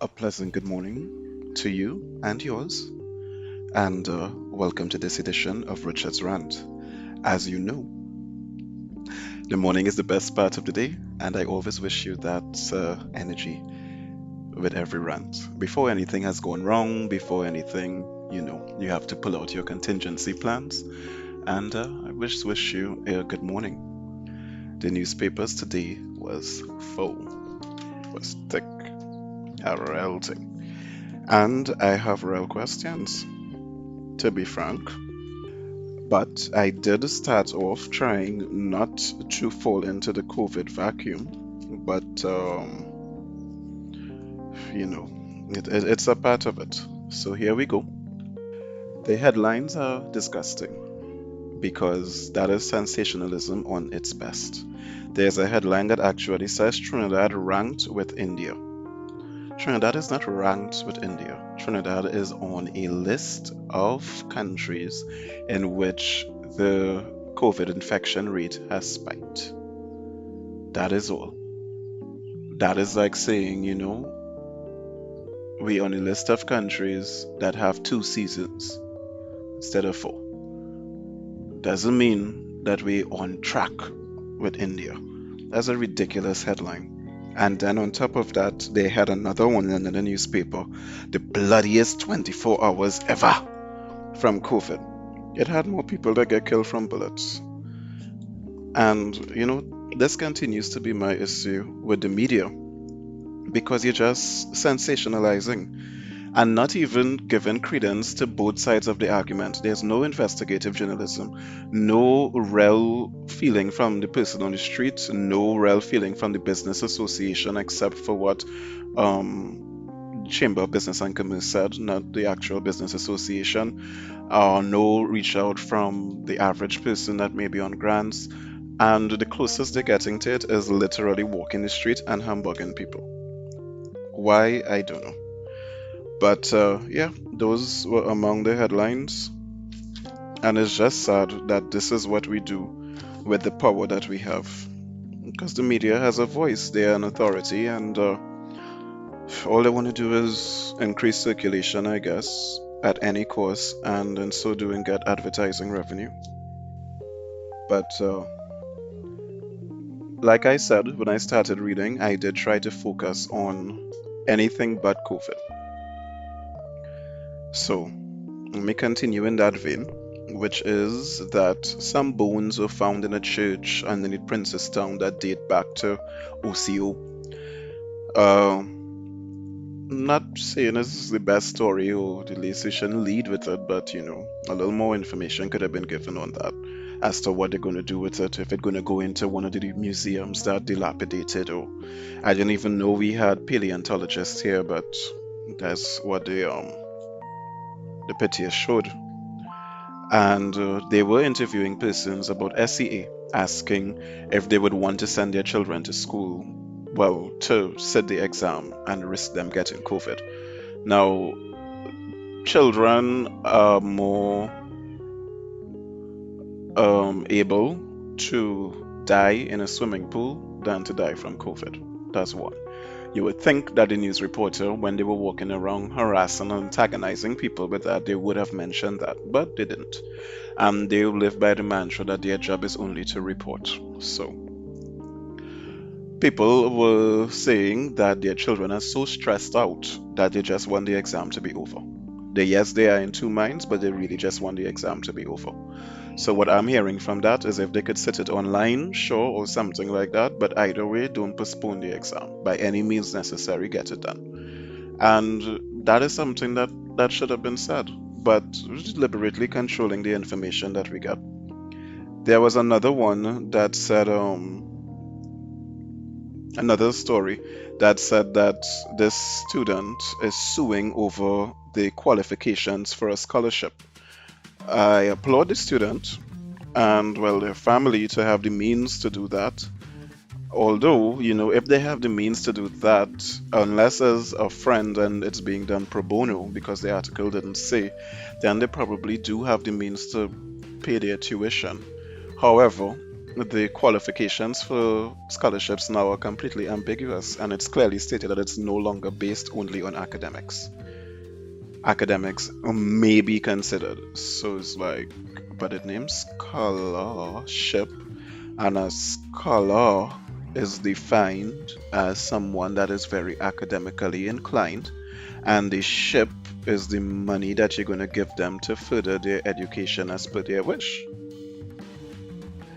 A pleasant good morning to you and yours, and welcome to this edition of Richard's Rant. As you know, the morning is the best part of the day, and I always wish you that energy with every rant. Before anything has gone wrong, before anything, you have to pull out your contingency plans, and I wish you a good morning. The newspapers today was full, was thick, real thick, and I have real questions, to be frank. But I did start off trying not to fall into the COVID vacuum, but it's a part of it. So here we go. The headlines are disgusting because that is sensationalism on its best. There's a headline that actually says Trinidad ranked with India. Trinidad is not ranked with India. Trinidad is on a list of countries in which the COVID infection rate has spiked. That is all. That is like saying, we on a list of countries that have 2 seasons instead of 4. Doesn't mean that we on track with India. That's a ridiculous headline. And then on top of that, they had another one in the newspaper, the bloodiest 24 hours ever from COVID. It had more people that get killed from bullets. And, this continues to be my issue with the media because you're just sensationalizing and not even giving credence to both sides of the argument. There's no investigative journalism, no real feeling from the person on the street, no real feeling from the business association, except for what Chamber of Business and Commerce said, not the actual business association. No reach out from the average person that may be on grants. And the closest they're getting to it is literally walking the street and hamburging people. Why? I don't know. But yeah, those were among the headlines. And it's just sad that this is what we do with the power that we have. Because the media has a voice, they are an authority, and all they want to do is increase circulation, I guess, at any cost, and in so doing, get advertising revenue. But like I said, when I started reading, I did try to focus on anything but COVID. So, let me continue in that vein, which is that some bones were found in a church underneath Princestown that date back to OCO. Not saying this is the best story or the least we shouldn't lead with it, but a little more information could have been given on that as to what they're going to do with it, if it's going to go into one of the museums that dilapidated, or I didn't even know we had paleontologists here, but that's what the pictures showed. And they were interviewing persons about SEA, asking if they would want to send their children to school, well, to sit the exam and risk them getting COVID. Now, children are more able to die in a swimming pool than to die from COVID. That's one. You would think that the news reporter, when they were walking around harassing and antagonizing people with that, they would have mentioned that, but they didn't. And they live by the mantra that their job is only to report. So, people were saying that their children are so stressed out that they just want the exam to be over. Yes, they are in two minds, but they really just want the exam to be over. So what I'm hearing from that is if they could sit it online, sure, or something like that, but either way, don't postpone the exam. By any means necessary, get it done. And that is something that should have been said, but deliberately controlling the information that we got. There was another one that said, another story that said that this student is suing over the qualifications for a scholarship. I applaud the student and, well, their family to have the means to do that. Although, if they have the means to do that, unless as a friend and it's being done pro bono because the article didn't say, then they probably do have the means to pay their tuition. However, the qualifications for scholarships now are completely ambiguous, and it's clearly stated that it's no longer based only on academics. Academics may be considered. So it's like, but it names scholarship, and a scholar is defined as someone that is very academically inclined, and the ship is the money that you're going to give them to further their education as per their wish.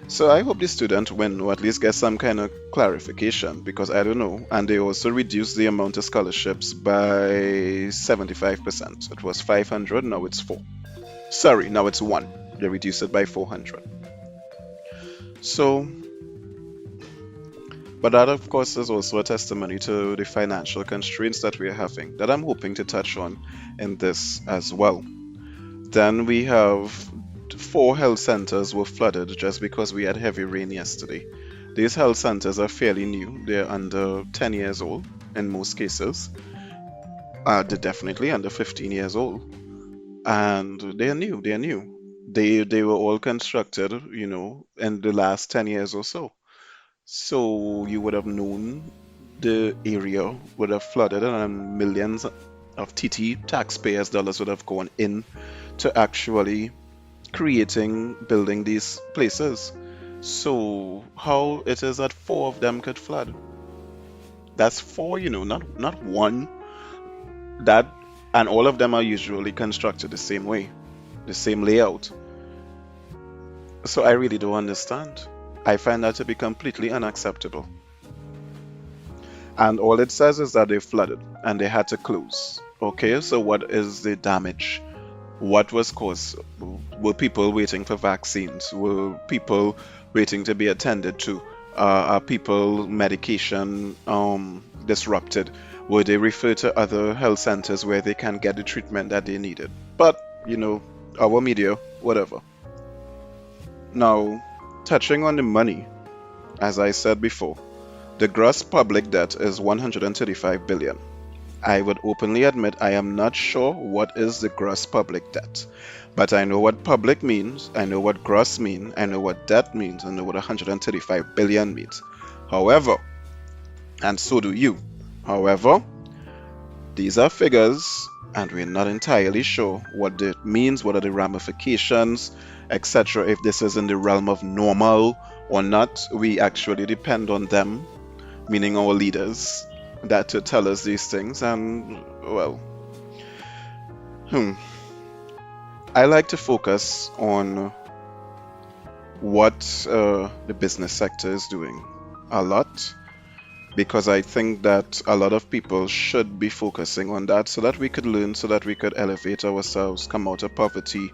So I hope the student win or at least get some kind of clarification because I don't know. And they also reduced the amount of scholarships by 75%. It was 500, now it's 4. Sorry, now it's 1. They reduced it by 400. So, but that of course is also a testimony to the financial constraints that we are having that I'm hoping to touch on in this as well. Then we have 4 health centers were flooded just because we had heavy rain yesterday. These health centers are fairly new. They're under 10 years old in most cases. They're definitely under 15 years old. And they're new. They're new. They were all constructed, in the last 10 years or so. So you would have known the area would have flooded and millions of TT taxpayers' dollars would have gone in to actually building these places. So how it is that 4 of them could flood? That's 4, not one. That and all of them are usually constructed the same way, the same layout. So I really don't understand. I find that to be completely unacceptable. And all it says is that they flooded and they had to close. Okay, so what is the damage? What was caused? Were people waiting for vaccines? Were people waiting to be attended to? Are people medication disrupted? Were they referred to other health centers where they can get the treatment that they needed? But, our media, whatever. Now, touching on the money, as I said before, the gross public debt is 135 billion. I would openly admit I am not sure what is the gross public debt, but I know what public means, I know what gross means, I know what debt means, I know what 135 billion means. However, and so do you. However, these are figures and we're not entirely sure what it means, what are the ramifications, etc. If this is in the realm of normal or not, we actually depend on them, meaning our leaders, that to tell us these things. And well, I like to focus on what the business sector is doing a lot, because I think that a lot of people should be focusing on that so that we could learn, so that we could elevate ourselves, come out of poverty,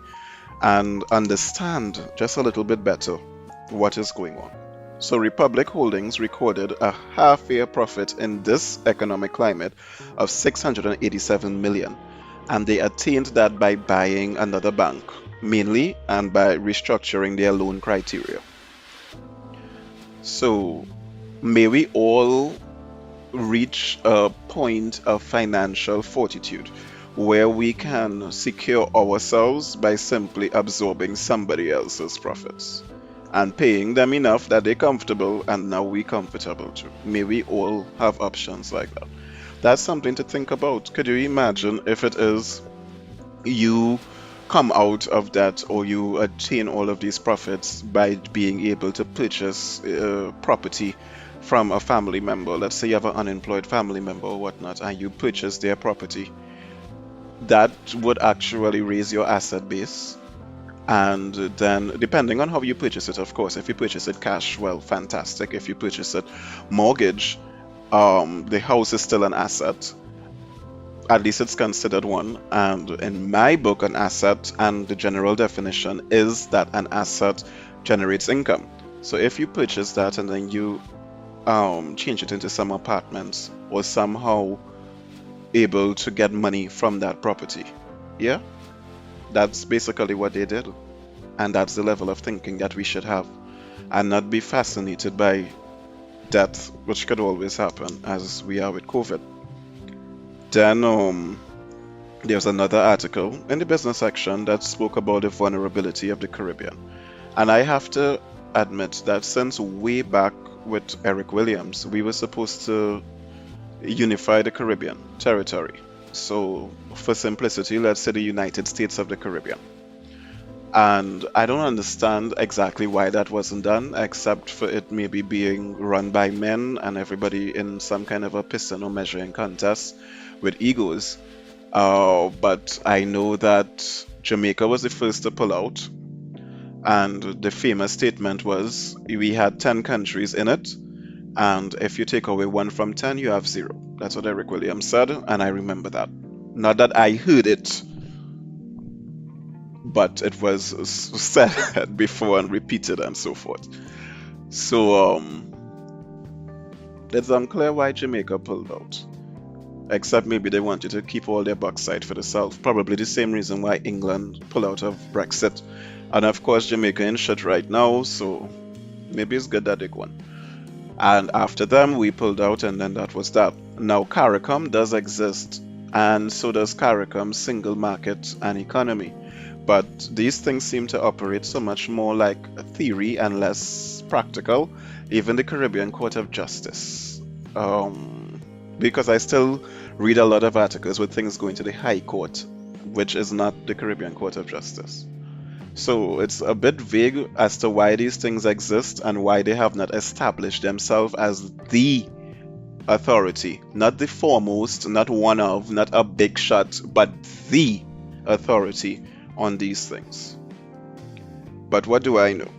and understand just a little bit better what is going on. So Republic Holdings recorded a half-year profit in this economic climate of 687 million, and they attained that by buying another bank, mainly, and by restructuring their loan criteria. So may we all reach a point of financial fortitude where we can secure ourselves by simply absorbing somebody else's profits and paying them enough that they're comfortable and now we're comfortable too. May we all have options like that. That's something to think about. Could you imagine if it is you come out of that or you attain all of these profits by being able to purchase property from a family member? Let's say you have an unemployed family member or whatnot and you purchase their property. That would actually raise your asset base. And then depending on how you purchase it, of course, if you purchase it cash, well, fantastic. If you purchase it mortgage, the house is still an asset. At least it's considered one. And in my book, an asset and the general definition is that an asset generates income. So if you purchase that and then you change it into some apartments or somehow able to get money from that property, yeah, that's basically what they did. And that's the level of thinking that we should have and not be fascinated by death, which could always happen as we are with COVID. Then there's another article in the business section that spoke about the vulnerability of the Caribbean. And I have to admit that since way back with Eric Williams, we were supposed to unify the Caribbean territory. So, for simplicity, let's say the United States of the Caribbean. And I don't understand exactly why that wasn't done, except for it maybe being run by men and everybody in some kind of a piston or measuring contest with egos. But I know that Jamaica was the first to pull out, and the famous statement was we had 10 countries in it, and if you take away one from 10, you have zero. That's what Eric Williams said, and I remember that. Not that I heard it, but it was said before and repeated and so forth. So it's unclear why Jamaica pulled out. Except maybe they wanted to keep all their bauxite for themselves. Probably the same reason why England pulled out of Brexit. And of course Jamaica in shit right now, so maybe it's good that they won. And after them we pulled out, and then that was that. Now CARICOM does exist, and so does CARICOM's single market and economy. But these things seem to operate so much more like a theory and less practical. Even the Caribbean Court of Justice. Because I still read a lot of articles with things going to the High Court, which is not the Caribbean Court of Justice. So it's a bit vague as to why these things exist and why they have not established themselves as the authority. Not the foremost, not one of, not a big shot, but the authority on these things. But what do I know?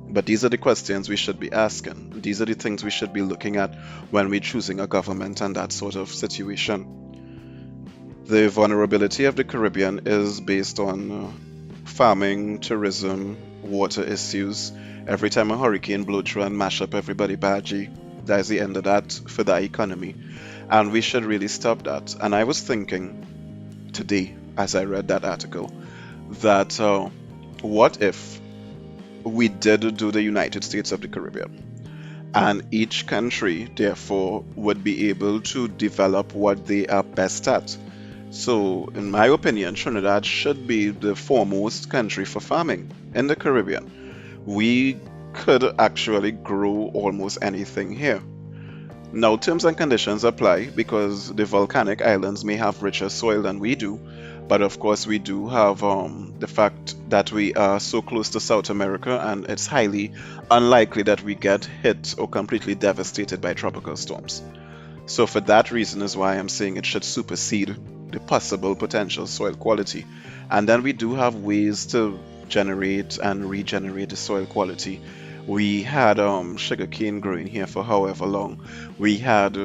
But these are the questions we should be asking. These are the things we should be looking at when we're choosing a government and that sort of situation. The vulnerability of the Caribbean is based on farming, tourism, water issues. Every time a hurricane blows through and mash up everybody badly, that's the end of that for the economy. And we should really stop that. And I was thinking today, as I read that article, that what if we did do the United States of the Caribbean, and each country therefore would be able to develop what they are best at. So in my opinion, Trinidad should be the foremost country for farming in the Caribbean. We could actually grow almost anything here. Now terms and conditions apply because the volcanic islands may have richer soil than we do, but of course we do have the fact that we are so close to South America, and it's highly unlikely that we get hit or completely devastated by tropical storms. So for that reason is why I'm saying it should supersede the possible potential soil quality. And then we do have ways to generate and regenerate the soil quality. We had sugarcane growing here for however long. We had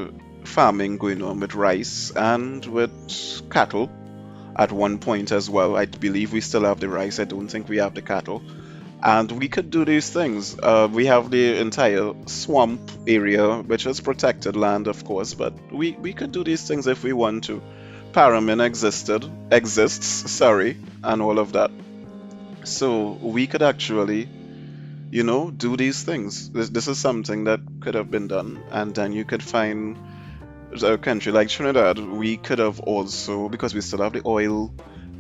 farming going on with rice and with cattle at one point as well. I believe we still have the rice. I don't think we have the cattle. And we could do these things. We have the entire swamp area, which is protected land, of course, but we could do these things if we want to. Paramin exists, and all of that. So we could actually, do these things. This is something that could have been done, and then you could find a country like Trinidad. We could have also, because we still have the oil,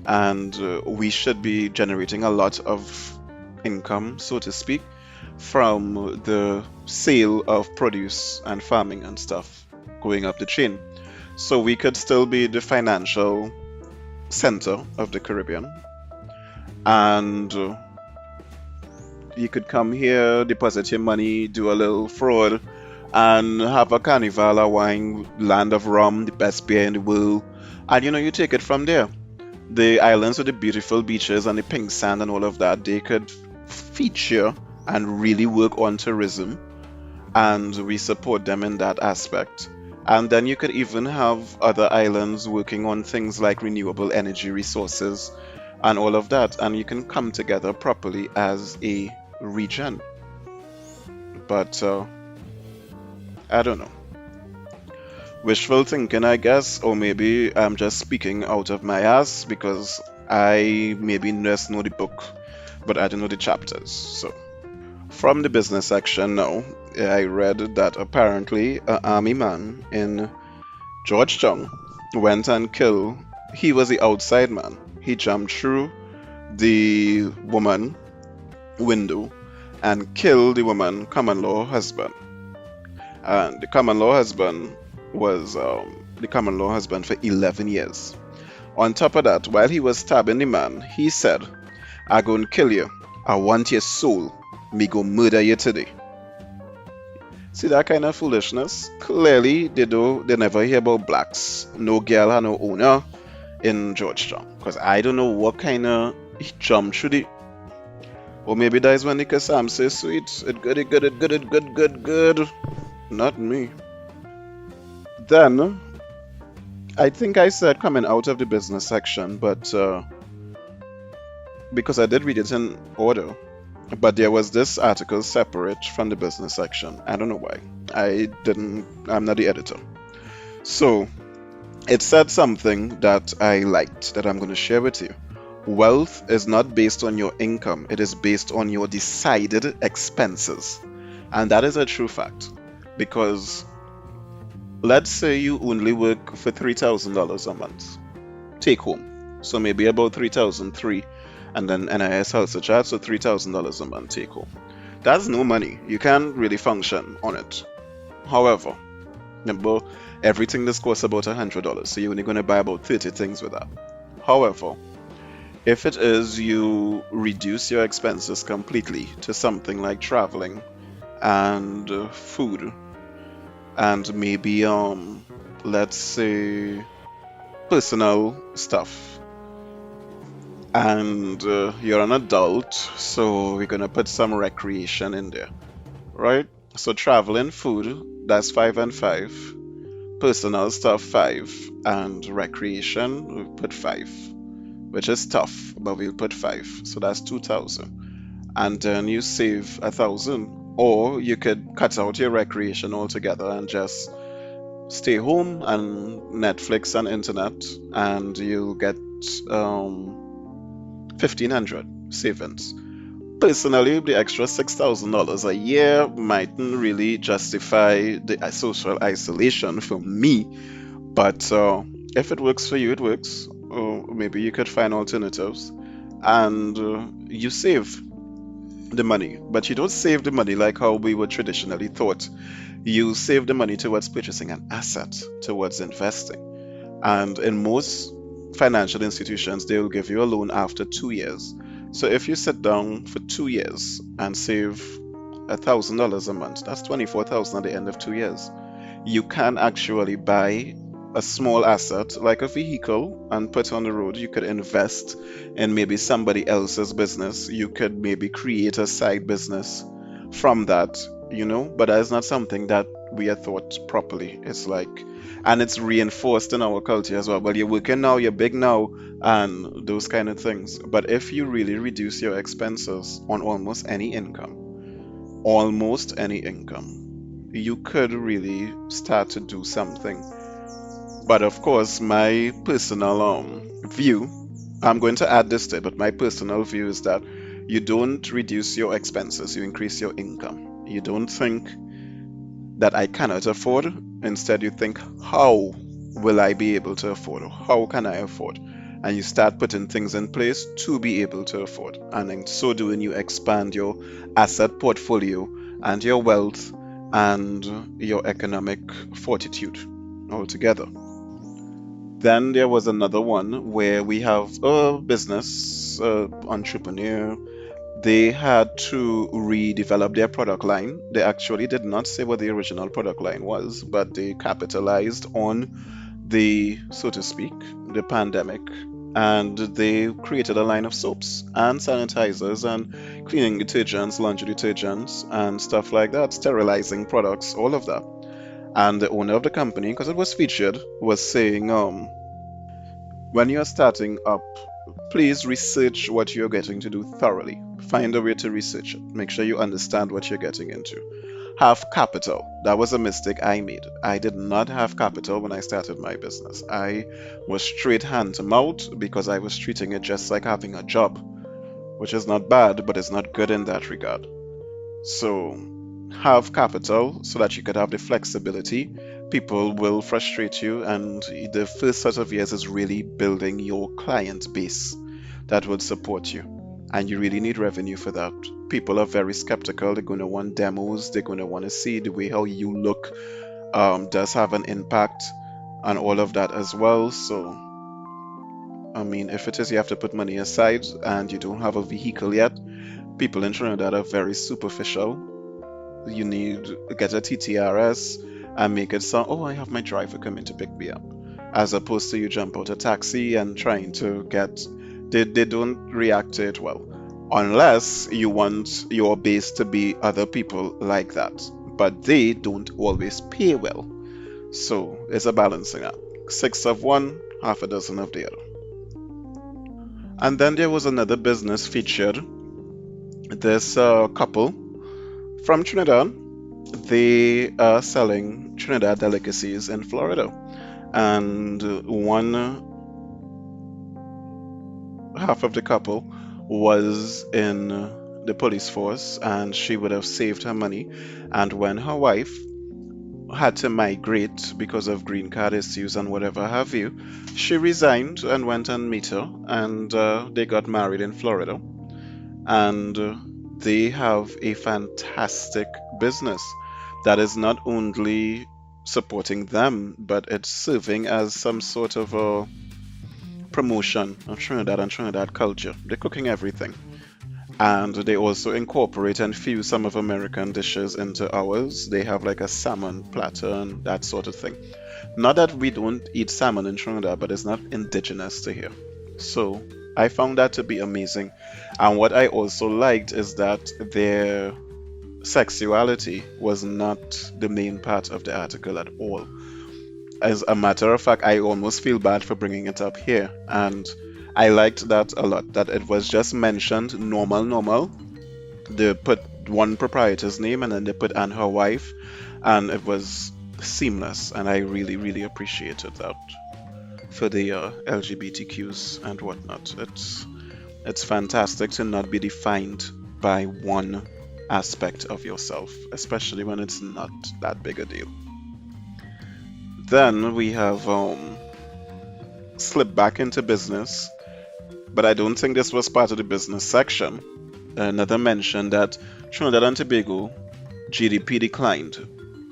and we should be generating a lot of income, so to speak, from the sale of produce and farming and stuff going up the chain. So we could still be the financial center of the Caribbean, and you could come here, deposit your money, do a little fraud, and have a carnival, a wine, land of rum, the best beer in the world, and you take it from there. The islands with the beautiful beaches and the pink sand and all of that, they could feature and really work on tourism, and we support them in that aspect. And then you could even have other islands working on things like renewable energy resources and all of that, and you can come together properly as a region. But I don't know. Wishful thinking, I guess, or maybe I'm just speaking out of my ass because I maybe just know the book, but I don't know the chapters. So, from the business section now, I read that apparently an army man in Georgetown went and killed. He was the outside man. He jumped through the woman window and kill the woman common law husband. And the common law husband for 11 years. On top of that, while he was stabbing the man, he said, I go and kill you. I want your soul. Me go murder you today. See that kind of foolishness? Clearly, they never hear about blacks. No girl and no owner in Georgetown. Because I don't know what kind of jump should it. Or maybe that is when Nika Sam says sweet. It good, it good, it good, it good, good, good. Not me. Then, I think I said coming out of the business section, but because I did read it in order. But there was this article separate from the business section. I don't know why. I'm not the editor. So, it said something that I liked that I'm going to share with you. Wealth is not based on your income, it is based on your decided expenses. And that is a true fact. Because let's say you only work for $3,000 a month, take home. So maybe about 3,003, and then NIS health surcharge, so $3,000 a month take home. That's no money. You can't really function on it. However, remember, everything this costs about $100, so you're only going to buy about 30 things with that. However, if it is you reduce your expenses completely to something like traveling and food and maybe let's say personal stuff, and you're an adult, so we're gonna put some recreation in there, right? So traveling, food, that's 5 and 5, personal stuff 5, and recreation we put 5, which is tough, but we'll put 5, so that's 2,000. And then you save 1,000, or you could cut out your recreation altogether and just stay home and Netflix and internet, and you'll get 1,500 savings. Personally, the extra $6,000 a year mightn't really justify the social isolation for me, but if it works for you, it works. Or maybe you could find alternatives, and you save the money. But you don't save the money like how we were traditionally taught. You save the money towards purchasing an asset, towards investing. And in most financial institutions, they will give you a loan after 2 years. So if you sit down for 2 years and save $1,000 a month, that's 24,000 at the end of 2 years. You can actually buy a small asset like a vehicle and put on the road. You could invest in maybe somebody else's business. You could maybe create a side business from that, but that is not something that we are taught properly. It's like, and it's reinforced in our culture as well. Well, you're working now, you're big now, and those kind of things. But if you really reduce your expenses on almost any income, you could really start to do something. But of course, my personal view, I'm going to add this to it, but my personal view is that you don't reduce your expenses, you increase your income. You don't think that I cannot afford. Instead, you think, how will I be able to afford? How can I afford? And you start putting things in place to be able to afford. And in so doing, you expand your asset portfolio and your wealth and your economic fortitude altogether. Then there was another one where we have a business entrepreneur. They had to redevelop their product line. They actually did not say what the original product line was, but they capitalized on so to speak, the pandemic, and they created a line of soaps and sanitizers and cleaning detergents, laundry detergents, and stuff like that, sterilizing products, all of that. And the owner of the company, because it was featured, was saying, when you're starting up, please research what you're getting to do thoroughly. Find a way to research it. Make sure you understand what you're getting into. Have capital. That was a mistake I made. I did not have capital when I started my business. I was straight hand to mouth because I was treating it just like having a job, which is not bad, but it's not good in that regard. So have capital so that you could have the flexibility. People will frustrate you, and the first set of years is really building your client base that would support you. and you really need revenue for that. People are very skeptical. They're going to want demos. They're going to want to see the way how you look does have an impact and all of that as well. So, I mean, if it is you have to put money aside and you don't have a vehicle yet, people in Trinidad are very superficial. You need to get a TTRS and make it sound, oh, I have my driver coming to pick me up, as opposed to you jump out a taxi and trying to get. They don't react to it well, unless you want your base to be other people like that. But they don't always pay well, so it's a balancing act. Six of one, half a dozen of the other. And then there was another business featured. This couple from Trinidad. They are selling Trinidad delicacies in Florida. And one half of the couple was in the police force, and she would have saved her money. And when her wife had to migrate because of green card issues and whatever have you, she resigned and went and met her, and they got married in Florida. And they have a fantastic business that is not only supporting them, but it's serving as some sort of a promotion of Trinidad and Trinidad culture. They're cooking everything. And they also incorporate and fuse some of American dishes into ours. They have like a salmon platter and that sort of thing. Not that we don't eat salmon in Trinidad, but it's not indigenous to here. So I found that to be amazing. And what I also liked is that their sexuality was not the main part of the article at all. As a matter of fact, I almost feel bad for bringing it up here. And I liked that a lot, that it was just mentioned normal. They put one proprietor's name and then they put and her wife, and it was seamless. And I really appreciated that for the LGBTQs and whatnot. It's fantastic to not be defined by one aspect of yourself, especially when it's not that big a deal. Then we have slipped back into business, but I don't think this was part of the business section. Another mention that Trinidad and Tobago GDP declined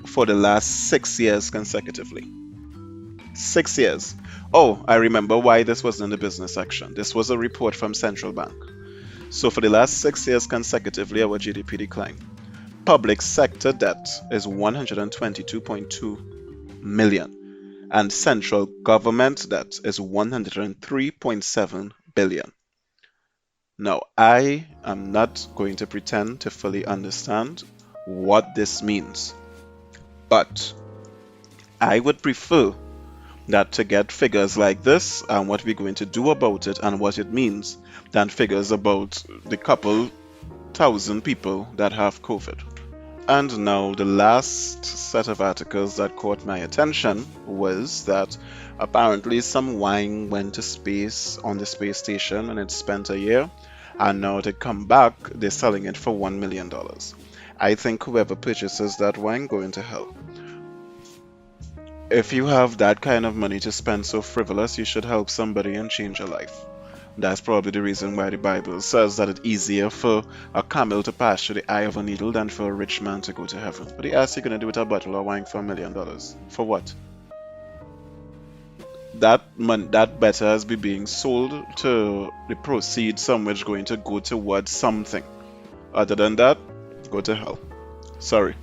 for the last 6 years consecutively. 6 years. Oh, I remember why this wasn't in the business section. This was a report from Central Bank. So for the last 6 years consecutively, our GDP declined. Public sector debt is 122.2 million, and central government debt is 103.7 billion. Now, I am not going to pretend to fully understand what this means, but I would prefer that to get figures like this and what we're going to do about it and what it means than figures about the couple thousand people that have COVID. And now the last set of articles that caught my attention was that apparently some wine went to space on the space station and it spent a year, and now to come back they're selling it for $1 million. I think whoever purchases that wine going to hell. If you have that kind of money to spend so frivolous, you should help somebody and change your life. That's probably the reason why the Bible says that it's easier for a camel to pass through the eye of a needle than for a rich man to go to heaven. But he asks you going to do with a bottle of wine for $1 million. For what? That better as be being sold to the proceeds, some which going to go towards something. Other than that, go to hell. Sorry.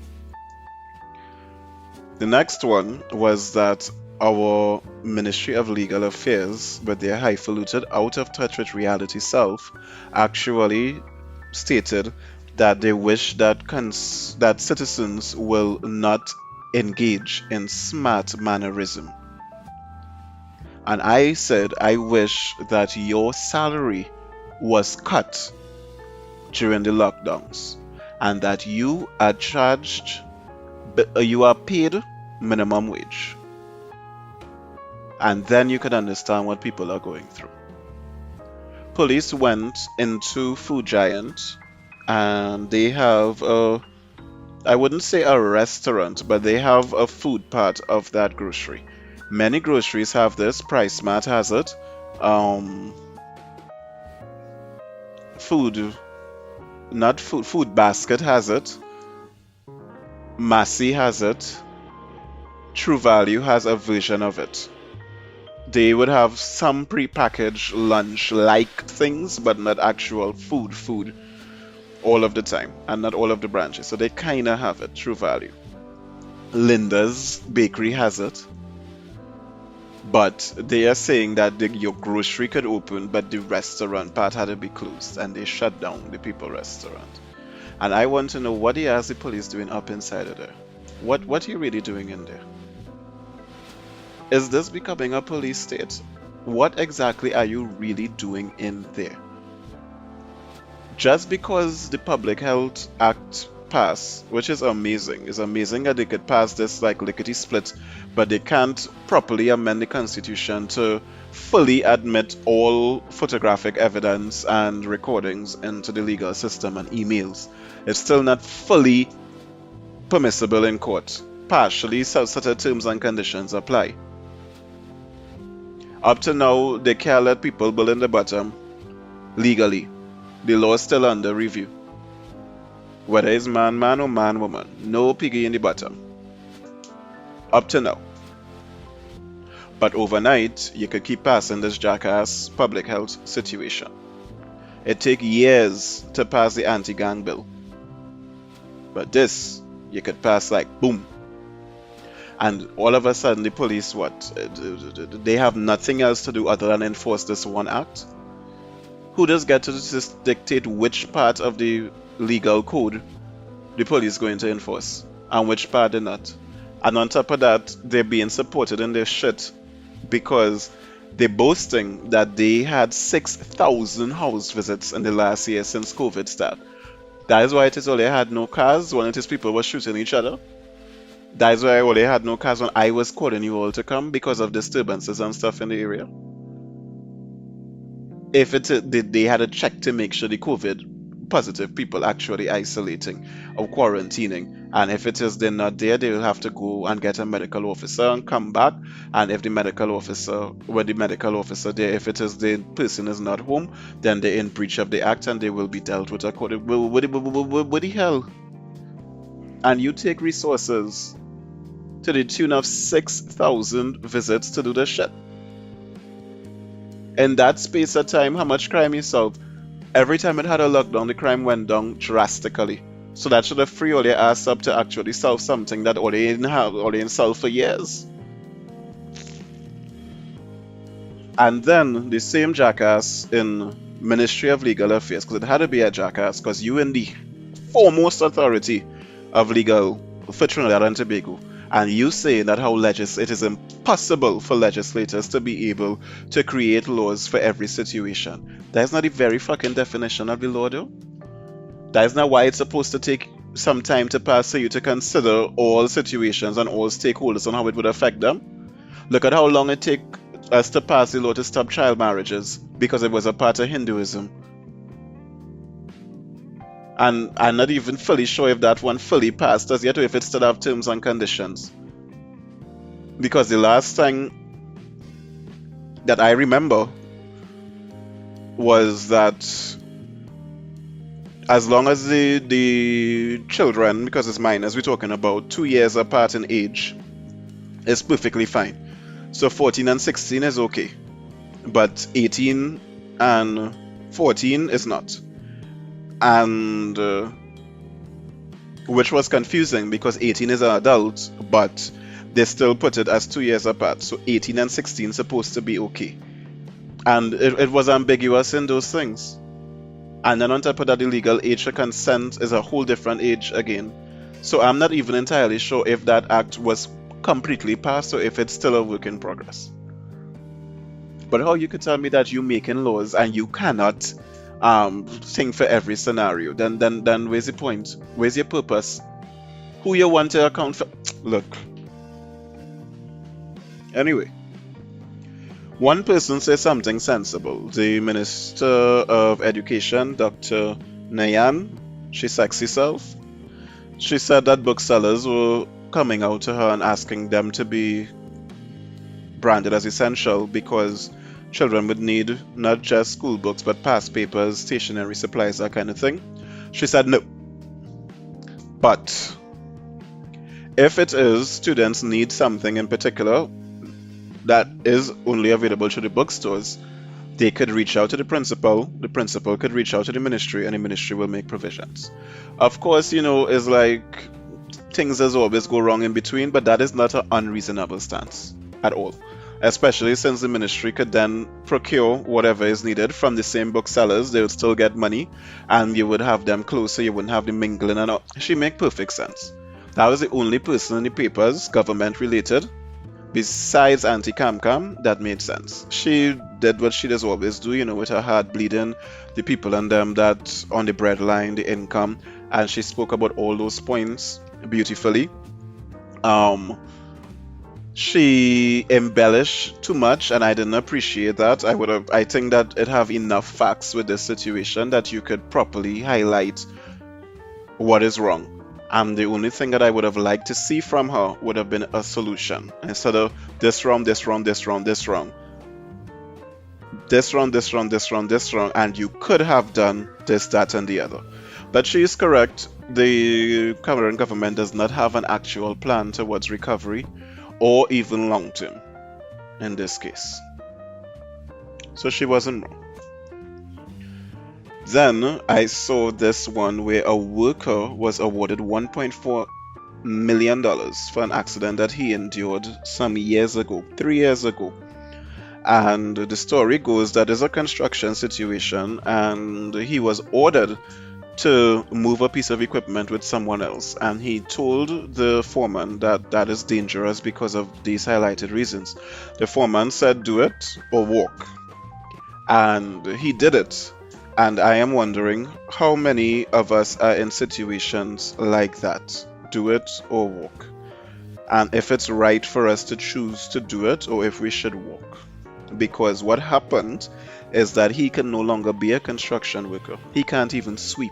The next one was that our Ministry of Legal Affairs, with their highfalutin, out of touch with reality self, actually stated that they wish that that citizens will not engage in smart mannerism. And I said, I wish that your salary was cut during the lockdowns and that you are charged, you are paid minimum wage. And then you can understand what people are going through. Police went into Food Giant and they have I wouldn't say a restaurant, but they have a food part of that grocery. Many groceries have this. Price Mart has it. food, not food, Food Basket has it, Massy has it, True Value has a version of it. They would have some prepackaged lunch-like things, but not actual food all of the time, and not all of the branches. So they kind of have it, True Value. Linda's Bakery has it, but they are saying that your grocery could open, but the restaurant part had to be closed, and they shut down the People Restaurant. And I want to know what the ass the police doing up inside of there. What are you really doing in there? Is this becoming a police state? What exactly are you really doing in there? Just because the Public Health Act passed, which is amazing, it's amazing that they could pass this like lickety split, but they can't properly amend the Constitution to fully admit all photographic evidence and recordings into the legal system and emails. It's still not fully permissible in court. Partially, certain terms and conditions apply. Up to now, they can't let people build in the bottom legally. The law is still under review. Whether it's man or man woman, no piggy in the bottom. Up to now. But overnight, you could keep passing this jackass public health situation. It takes years to pass the anti-gang bill. But this, you could pass like boom. And all of a sudden the police, they have nothing else to do other than enforce this one act? Who does get to just dictate which part of the legal code the police going to enforce and which part they're not? And on top of that, they're being supported in their shit because they're boasting that they had 6,000 house visits in the last year since COVID started. That is why it is all they had no cars when it is people were shooting each other. That is why all they had no cars when I was calling you all to come because of disturbances and stuff in the area. If they had a check to make sure the COVID positive people actually isolating or quarantining, and if it is they're not there, they will have to go and get a medical officer and come back. And if the medical officer, when the medical officer there, if it is the person is not home, then they're in breach of the act and they will be dealt with according. What the hell? And you take resources to the tune of 6,000 visits to do this shit. In that space of time, how much crime you solved? Every time it had a lockdown, the crime went down drastically. So that should have freed all your ass up to actually solve something that all they didn't have, or they didn't solve for years. And then the same jackass in Ministry of Legal Affairs, because it had to be a jackass, because you in the foremost authority of legal for Trinidad and Tobago, and you say that how it is impossible for legislators to be able to create laws for every situation. That is not the very fucking definition of the law, though. That is not why it's supposed to take some time to pass for you to consider all situations and all stakeholders and how it would affect them. Look at how long it took us to pass the law to stop child marriages because it was a part of Hinduism. And I'm not even fully sure if that one fully passed as yet or if it still have terms and conditions. Because the last thing that I remember was that as long as the children, because it's minors we're talking about, 2 years apart in age, is perfectly fine. So 14 and 16 is okay. But 18 and 14 is not. And which was confusing because 18 is an adult, but they still put it as 2 years apart. So 18 and 16 supposed to be okay. And it was ambiguous in those things. And then on top of that, the legal age for consent is a whole different age again. So I'm not even entirely sure if that act was completely passed or if it's still a work in progress. But how you could tell me that you're making laws and you cannot think for every scenario, then where's the point? Where's your purpose? Who you want to account for? Look. Anyway, one person says something sensible. The Minister of Education, Dr. Nayan, she sexy self, she said that booksellers were coming out to her and asking them to be branded as essential because Children would need not just school books, but past papers, stationery supplies, that kind of thing. She said no. But if it is students need something in particular that is only available to the bookstores, they could reach out to the principal could reach out to the ministry, and the ministry will make provisions. Of course, it's like things as always go wrong in between, but that is not an unreasonable stance at all. Especially since the ministry could then procure whatever is needed from the same booksellers, they would still get money, and you would have them closer, you wouldn't have the mingling and all. She make perfect sense. That was the only person in the papers, government related, besides Auntie Cam Cam, that made sense. She did what she does always do, with her heart bleeding, the people and them that on the breadline, the income, and she spoke about all those points beautifully. Um, she embellished too much, and I didn't appreciate that. I think that it have enough facts with this situation that you could properly highlight what is wrong. And the only thing that I would have liked to see from her would have been a solution instead of this wrong, this wrong, this wrong, this wrong, this wrong, this wrong, this wrong, this wrong, and you could have done this, that, and the other. But she is correct. The current government does not have an actual plan towards recovery or even long term in this case. So she wasn't wrong. Then I saw this one where a worker was awarded $1.4 million for an accident that he endured some years ago, 3 years ago. And the story goes that there's a construction situation, and he was ordered to move a piece of equipment with someone else. And he told the foreman that that is dangerous because of these highlighted reasons. The foreman said, do it or walk. And he did it. And I am wondering how many of us are in situations like that. Do it or walk. And if it's right for us to choose to do it or if we should walk. Because what happened is that he can no longer be a construction worker. He can't even sweep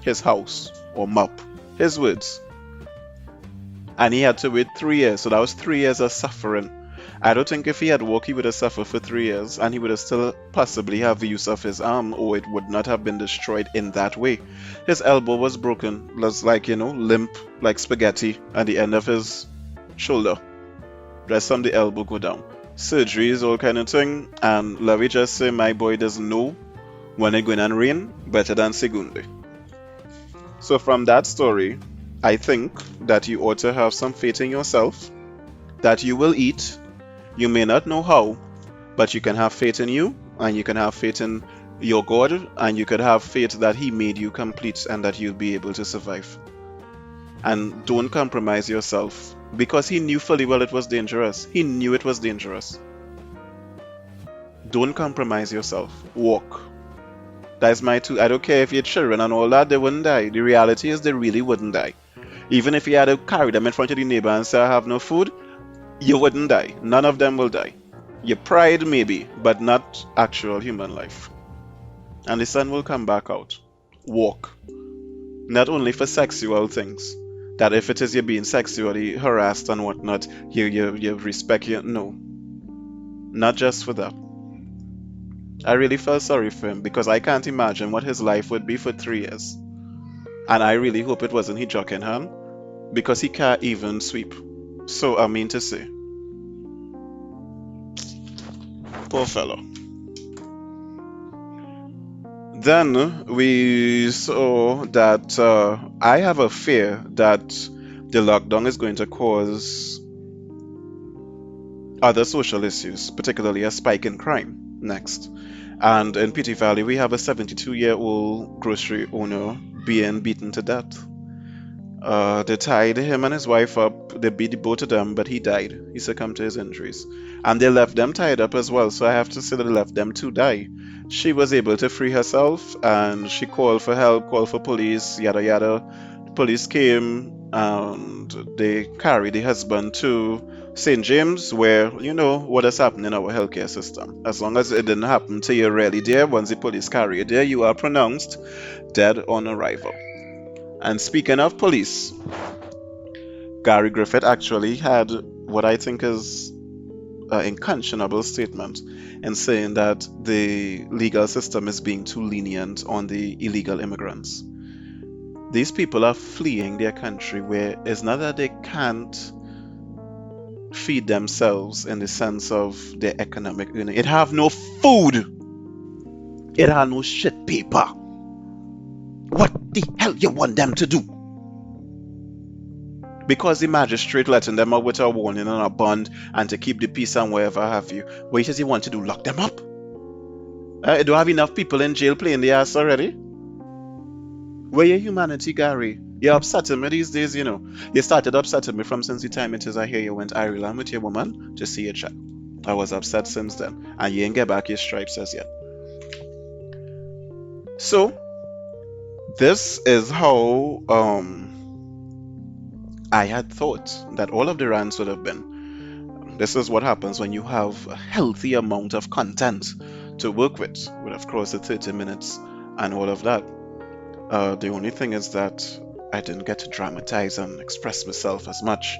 his house or mop. His words. And he had to wait 3 years. So that was 3 years of suffering. I don't think if he had walked, he would have suffered for 3 years, and he would have still possibly have the use of his arm, or it would not have been destroyed in that way. His elbow was broken, was like, limp like spaghetti at the end of his shoulder. Just from the elbow go down. Surgeries, all kind of thing, and let me just say, my boy doesn't know when it going and rain better than Segundo. So from that story, I think that you ought to have some faith in yourself, that you will eat. You may not know how, but you can have faith in you, and you can have faith in your God, and you could have faith that He made you complete and that you'll be able to survive. And don't compromise yourself, because He knew fully well it was dangerous. He knew it was dangerous. Don't compromise yourself. Walk. That's my two. I don't care if your children and all that, they wouldn't die. The reality is they really wouldn't die. Even if you had to carry them in front of the neighbor and say, I have no food, you wouldn't die. None of them will die. Your pride maybe, but not actual human life. And the sun will come back out. Walk. Not only for sexual things. That if it is you're being sexually harassed and whatnot, you respect you. No. Not just for that. I really felt sorry for him because I can't imagine what his life would be for 3 years. And I really hope it wasn't he joking hand, because he can't even sweep. So I mean to say, poor fellow. Then we saw that I have a fear that the lockdown is going to cause other social issues, particularly a spike in crime next. And in Petty Valley, we have a 72-year-old grocery owner being beaten to death. They tied him and his wife up. They beat both of them, but he died. He succumbed to his injuries. And they left them tied up as well, so I have to say that they left them to die. She was able to free herself, and she called for help, called for police, yada yada. The police came, and they carried the husband to St. James, where you know what has happened in our healthcare system. As long as it didn't happen to you really there, once the police carry you there, you are pronounced dead on arrival. And speaking of police, Gary Griffith actually had what I think is unconscionable statement in saying that the legal system is being too lenient on the illegal immigrants. These people are fleeing their country where it's not that they can't feed themselves in the sense of their economic earning. It have no food. It have no shit paper. What the hell you want them to do? Because the magistrate letting them out with a warning and a bond and to keep the peace and whatever have you. What does he want to do? Lock them up? Do have enough people in jail playing the ass already? Where your humanity, Gary? You're upsetting me these days, you know. You started upsetting me from since the time it is I hear you went Ireland with your woman to see your child. I was upset since then, and you ain't get back your stripes as yet. So, this is how I had thought that all of the rants would have been. This is what happens when you have a healthy amount of content to work with of course the 30 minutes and all of that. The only thing is that I didn't get to dramatize and express myself as much.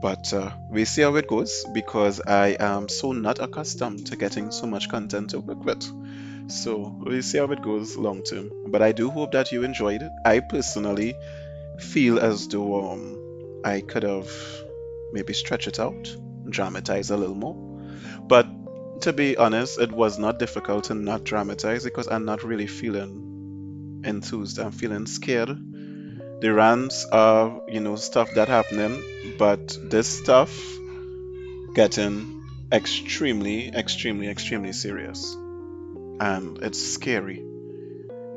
But we see how it goes because I am so not accustomed to getting so much content to work with. So we'll see how it goes long term. But I do hope that you enjoyed it. I personally feel as though I could have maybe stretched it out, dramatize a little more. But to be honest, it was not difficult to not dramatize because I'm not really feeling enthused. I'm feeling scared. The rants are, stuff that happening, but this stuff getting extremely, extremely, extremely serious. And it's scary.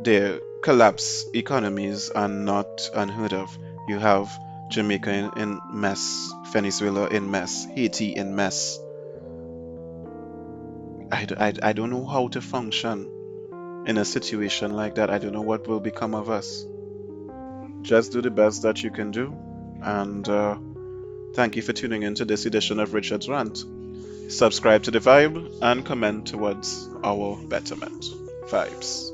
The collapse economies are not unheard of. You have Jamaica in mess, Venezuela in mess, Haiti in mess. I don't know how to function in a situation like that. I don't know what will become of us. Just do the best that you can do. And thank you for tuning in to this edition of Richard's Rant. Subscribe to the vibe and comment towards our betterment. Vibes.